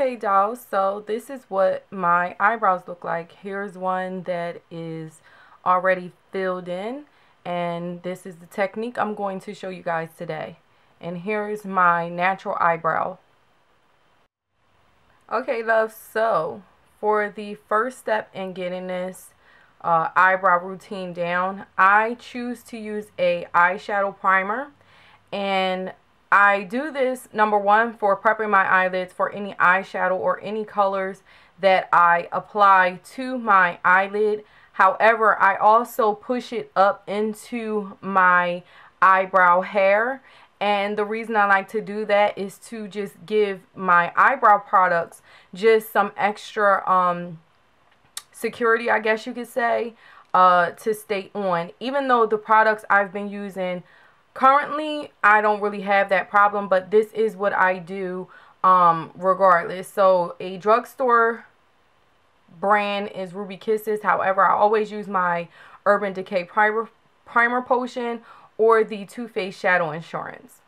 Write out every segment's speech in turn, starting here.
Okay, dolls, so this is what my eyebrows look like. Here's one that is already filled in, and this is the technique I'm going to show you guys today. And here's my natural eyebrow. Okay, love, so for the first step in getting this eyebrow routine down, I choose to use a eyeshadow primer, and I do this, number one, for prepping my eyelids for any eyeshadow or any colors that I apply to my eyelid. However, I also push it up into my eyebrow hair. And the reason I like to do that is to just give my eyebrow products just some extra security, I guess you could say, to stay on. Even though the products I've been using currently, I don't really have that problem, but this is what I do regardless. So a drugstore brand is Ruby Kisses. However, I always use my Urban Decay primer potion or the Too Faced Shadow Insurance.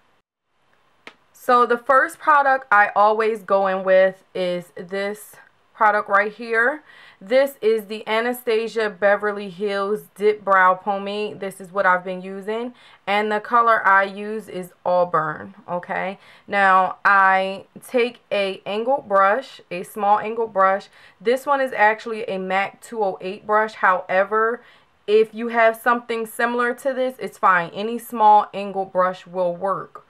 So the first product I always go in with is this product right here. This is the Anastasia Beverly Hills Dip Brow Pomade. This is what I've been using, and the color I use is Auburn. Okay, now I take a angled brush, a small angled brush. This one is actually a MAC 208 brush. However, if you have something similar to this, it's fine. Any small angled brush will work.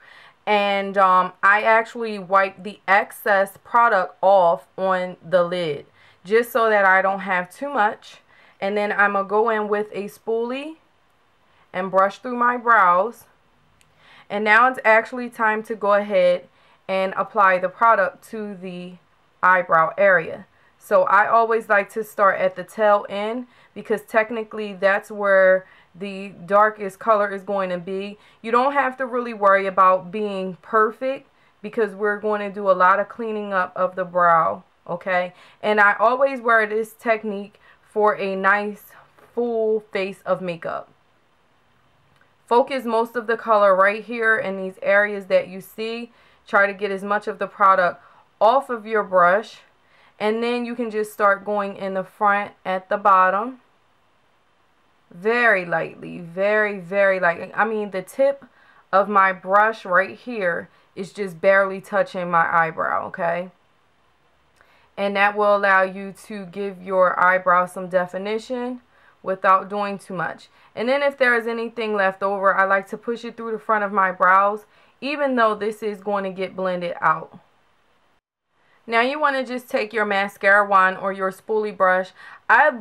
And I actually wipe the excess product off on the lid, just so that I don't have too much. And then I'm going to go in with a spoolie and brush through my brows. And now it's actually time to go ahead and apply the product to the eyebrow area. So I always like to start at the tail end, because technically that's where the darkest color is going to be. You don't have to really worry about being perfect, because we're going to do a lot of cleaning up of the brow. Okay, and I always wear this technique for a nice full face of makeup. Focus most of the color right here in these areas that you see. Try to get as much of the product off of your brush, and then you can just start going in the front at the bottom very lightly, very lightly. I mean, the tip of my brush right here is just barely touching my eyebrow. Okay, and that will allow you to give your eyebrow some definition without doing too much. And then if there is anything left over, I like to push it through the front of my brows, even though this is going to get blended out. Now you want to just take your mascara wand or your spoolie brush. I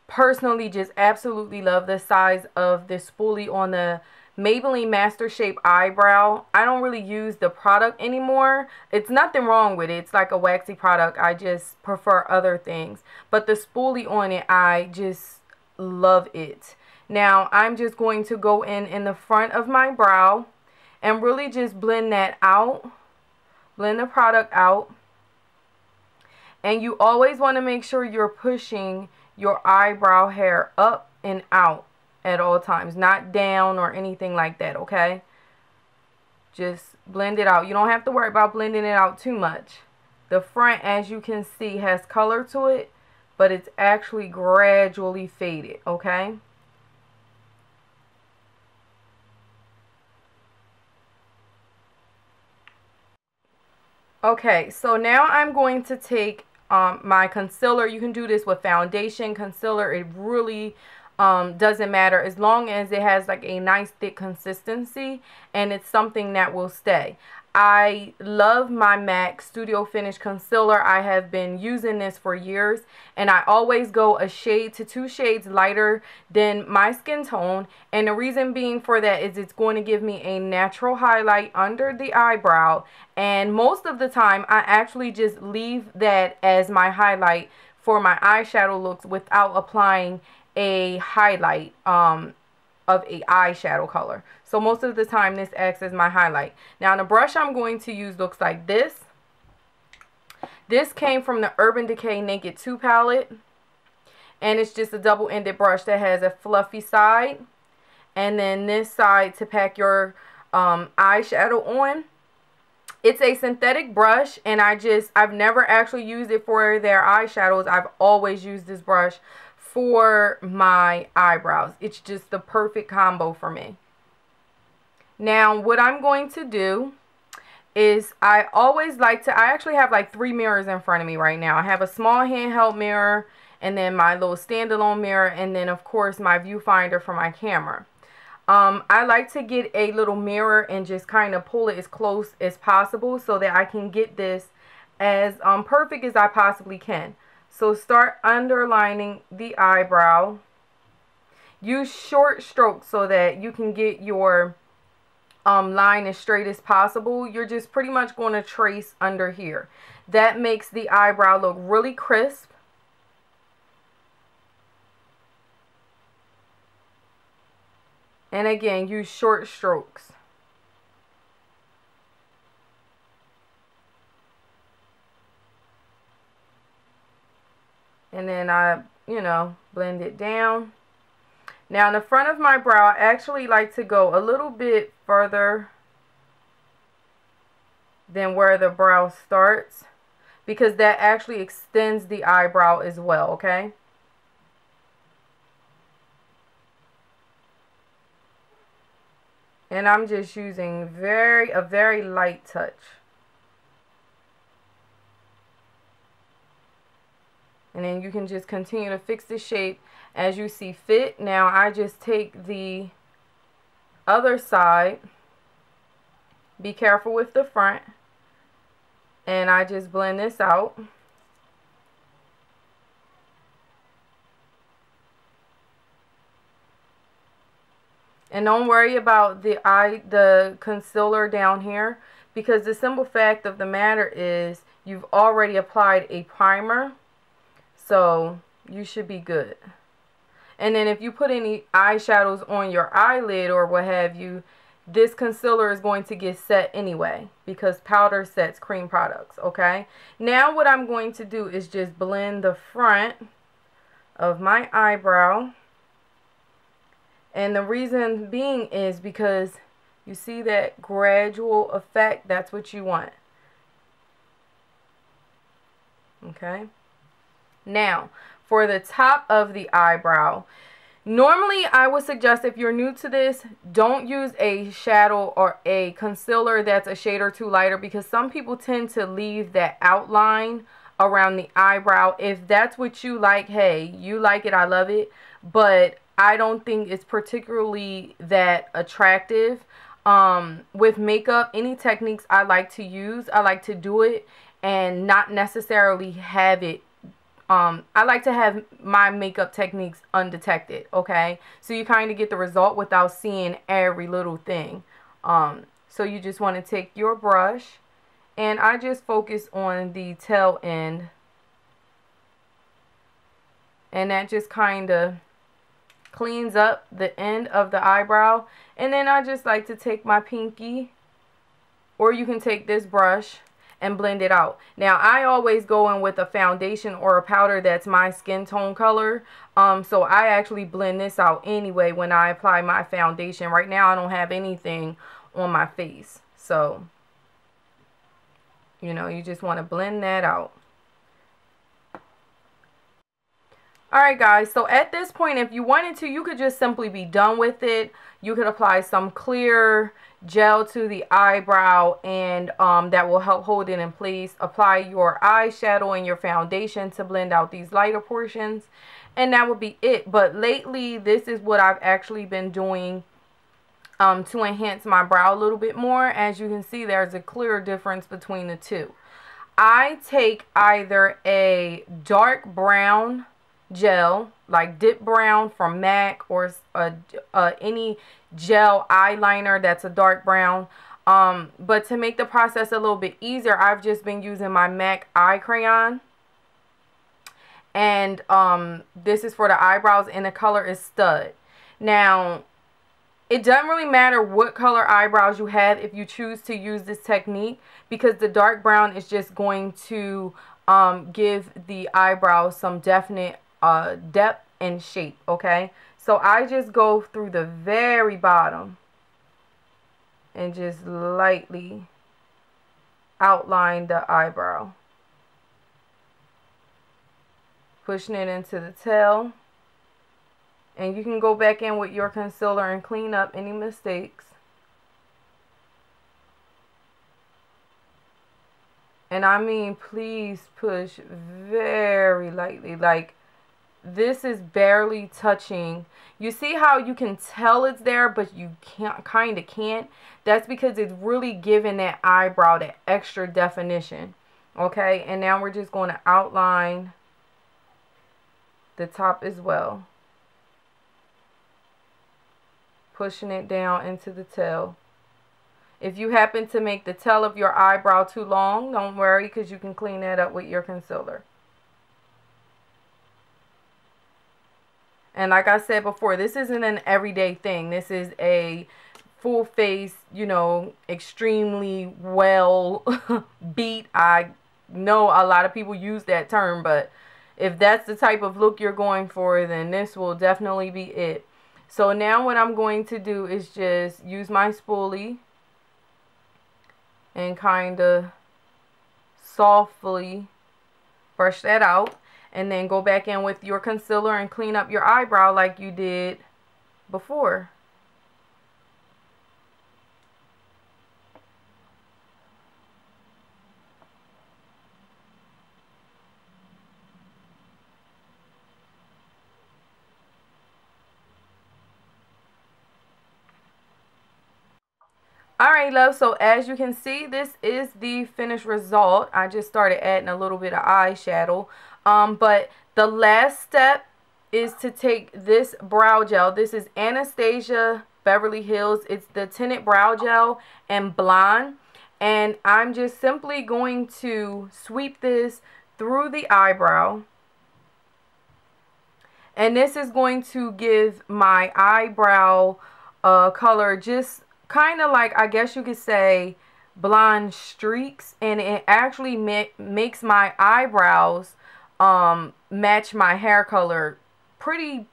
personally just absolutely love the size of this spoolie on the Maybelline Master Shape Eyebrow. I don't really use the product anymore. It's nothing wrong with it. It's like a waxy product. I just prefer other things. But the spoolie on it, I just love it. Now I'm just going to go in the front of my brow and really just blend that out. Blend the product out. And you always want to make sure you're pushing your eyebrow hair up and out at all times, not down or anything like that. Okay, just blend it out. You don't have to worry about blending it out too much. The front, as you can see, has color to it, but it's actually gradually faded. Okay, so now I'm going to take my concealer. You can do this with foundation, concealer. It really doesn't matter, as long as it has like a nice thick consistency and it's something that will stay. I love my MAC Studio Finish Concealer. I have been using this for years, and I always go a shade to 2 shades lighter than my skin tone. And the reason being for that is it's going to give me a natural highlight under the eyebrow. And most of the time, I actually just leave that as my highlight for my eyeshadow looks without applying a highlight of a eyeshadow color. So most of the time this acts as my highlight. Now the brush I'm going to use looks like this. This came from the Urban Decay Naked 2 palette, and it's just a double-ended brush that has a fluffy side and then this side to pack your eyeshadow on. It's a synthetic brush, and I've never actually used it for their eyeshadows. I've always used this brush for my eyebrows. It's just the perfect combo for me. Now, what I'm going to do is I actually have like 3 mirrors in front of me right now. I have a small handheld mirror, and then my little standalone mirror, and then of course my viewfinder for my camera. I like to get a little mirror and just kind of pull it as close as possible so that I can get this as perfect as I possibly can. So start underlining the eyebrow. Use short strokes so that you can get your line as straight as possible. You're just pretty much going to trace under here. That makes the eyebrow look really crisp. And again, use short strokes. And then I, blend it down. Now in the front of my brow, I actually like to go a little bit further than where the brow starts, because that actually extends the eyebrow as well, okay? And I'm just using a very light touch. And then you can just continue to fix the shape as you see fit. Now I just take the other side. Be careful with the front. And I just blend this out. And don't worry about the concealer down here, because the simple fact of the matter is you've already applied a primer, so you should be good. And then if you put any eyeshadows on your eyelid or what have you, this concealer is going to get set anyway, because powder sets cream products, okay? Now what I'm going to do is just blend the front of my eyebrow. And the reason being is because you see that gradual effect. That's what you want. Okay. Now, for the top of the eyebrow, normally I would suggest, if you're new to this, don't use a shadow or a concealer that's a shade or two lighter, because some people tend to leave that outline around the eyebrow. If that's what you like, hey, you like it, I love it. But I don't think it's particularly that attractive. With makeup, any techniques I like to use, I like to do it and not necessarily have it. I like to have my makeup techniques undetected, okay? So you kind of get the result without seeing every little thing. So you just want to take your brush, and I just focus on the tail end. And that just kind of cleans up the end of the eyebrow. And then I just like to take my pinky, or you can take this brush and blend it out. Now I always go in with a foundation or a powder that's my skin tone color. So I actually blend this out anyway when I apply my foundation. Right now I don't have anything on my face. So, you just want to blend that out. Alright guys, so at this point, if you wanted to, you could just simply be done with it. You could apply some clear gel to the eyebrow, and that will help hold it in place. Apply your eyeshadow and your foundation to blend out these lighter portions, and that would be it. But lately, this is what I've actually been doing to enhance my brow a little bit more. As you can see, there's a clear difference between the two. I take either a dark brown gel, like Dip Brown from MAC, or any gel eyeliner that's a dark brown. But to make the process a little bit easier, I've just been using my MAC eye crayon. And this is for the eyebrows, and the color is Stud. Now, it doesn't really matter what color eyebrows you have if you choose to use this technique, because the dark brown is just going to give the eyebrows some definite depth and shape, okay? So I just go through the very bottom and just lightly outline the eyebrow. Pushing it into the tail. And you can go back in with your concealer and clean up any mistakes. And I mean, please push very lightly. Like, this is barely touching. You see how you can tell it's there, but you kind of can't? That's because it's really giving that eyebrow that extra definition. Okay, and now we're just going to outline the top as well. Pushing it down into the tail. If you happen to make the tail of your eyebrow too long, don't worry, because you can clean that up with your concealer. And like I said before, this isn't an everyday thing. This is a full face, you know, extremely well beat. I know a lot of people use that term, but if that's the type of look you're going for, then this will definitely be it. So now what I'm going to do is just use my spoolie and kind of softly brush that out. And then go back in with your concealer and clean up your eyebrow like you did before. Alright, love, so as you can see, this is the finished result. I just started adding a little bit of eyeshadow. But the last step is to take this brow gel. This is Anastasia Beverly Hills. It's the Tinted Brow Gel and Blonde. And I'm just simply going to sweep this through the eyebrow. And this is going to give my eyebrow color just kind of like, I guess you could say, blonde streaks. And it actually makes my eyebrows match my hair color pretty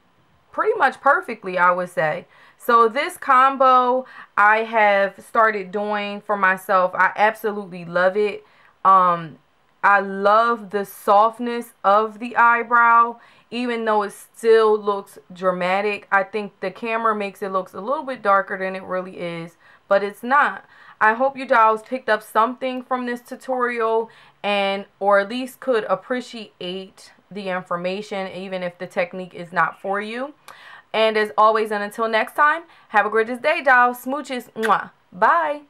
much perfectly, I would say. So this combo I have started doing for myself. I absolutely love it. I love the softness of the eyebrow, even though it still looks dramatic. I think the camera makes it look a little bit darker than it really is, but it's not. I hope you dolls picked up something from this tutorial, and or at least could appreciate the information, even if the technique is not for you. And as always, and until next time, have a gorgeous day, dolls. Smooches. Mwah. Bye.